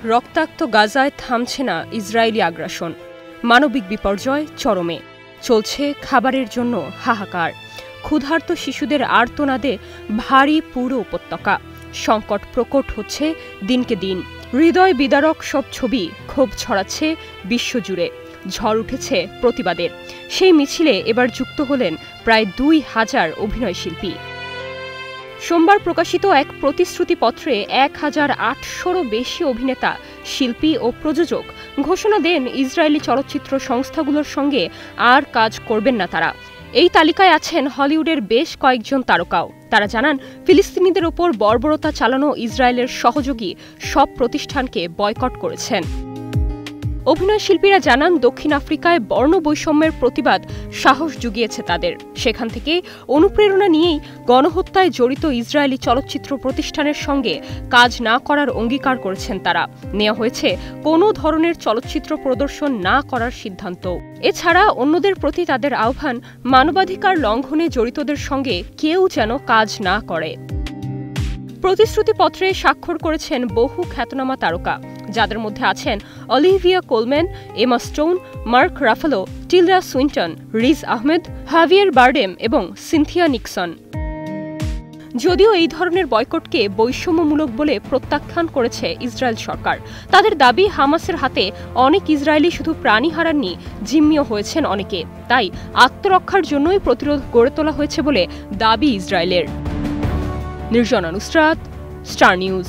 রক্তাক্ত গাজায় থামছে না ইসরায়েলি আগ্রাসন। মানবিক বিপর্যয় চরমে। চলছে খাবারের জন্য হাহাকার। ক্ষুধার্ত শিশুদের আর্তনাদে ভারী পুরো উপত্যকা। সংকট প্রকট হচ্ছে দিনকে দিন। হৃদয় বিদারক সব ছবি ক্ষোভ ছড়াচ্ছে বিশ্বজুড়ে। ঝড় উঠেছে প্রতিবাদের। সেই মিছিলে এবার যুক্ত হলেন প্রায় ২,০০০ অভিনয়শিল্পী। সোমবার প্রকাশিত এক প্রতিশ্রুতিপত্রে ১,৮০০রও বেশি অভিনেতা, শিল্পী ও প্রযোজক ঘোষণা দেন ইসরায়েলি চলচ্চিত্র সংস্থাগুলোর সঙ্গে আর কাজ করবেন না তারা। এই তালিকায় আছেন হলিউডের বেশ কয়েকজন তারকাও। তারা জানান, ফিলিস্তিনিদের ওপর বর্বরতা চালানো ইসরায়েলের সহযোগী সব প্রতিষ্ঠানকে বয়কট করেছেন। অভিনয় শিল্পীরা জানান, দক্ষিণ আফ্রিকায় বর্ণ বৈষম্যের প্রতিবাদ সাহস জুগিয়েছে তাদের। সেখান থেকে অনুপ্রেরণা নিয়েই গণহত্যায় জড়িত ইসরায়েলি চলচ্চিত্র প্রতিষ্ঠানের সঙ্গে কাজ না করার অঙ্গীকার করেছেন তারা। নেওয়া হয়েছে কোনো ধরনের চলচ্চিত্র প্রদর্শন না করার সিদ্ধান্ত। এছাড়া অন্যদের প্রতি তাদের আহ্বান, মানবাধিকার লঙ্ঘনে জড়িতদের সঙ্গে কেউ যেন কাজ না করে। প্রতিশ্রুতিপত্রে স্বাক্ষর করেছেন বহু খ্যাতনামা তারকা, যাদের মধ্যে আছেন Olivia Colman, Emma Stone, Mark Ruffalo, Tilda Swinton, Riz Ahmed, Javier Bardem এবং সিনথিয়া নিক্সন। যদিও এই ধরনের বয়কটকে বৈষম্যমূলক বলে প্রত্যাখ্যান করেছে ইসরায়েল সরকার। তাদের দাবি, হামাসের হাতে অনেক ইসরায়েলি শুধু প্রাণী হারাননি, জিম্মিও হয়েছেন অনেকে। তাই আত্মরক্ষার জন্যই প্রতিরোধ গড়ে তোলা হয়েছে বলে দাবি ইসরায়েলের। Nirjona Nusrat, star news.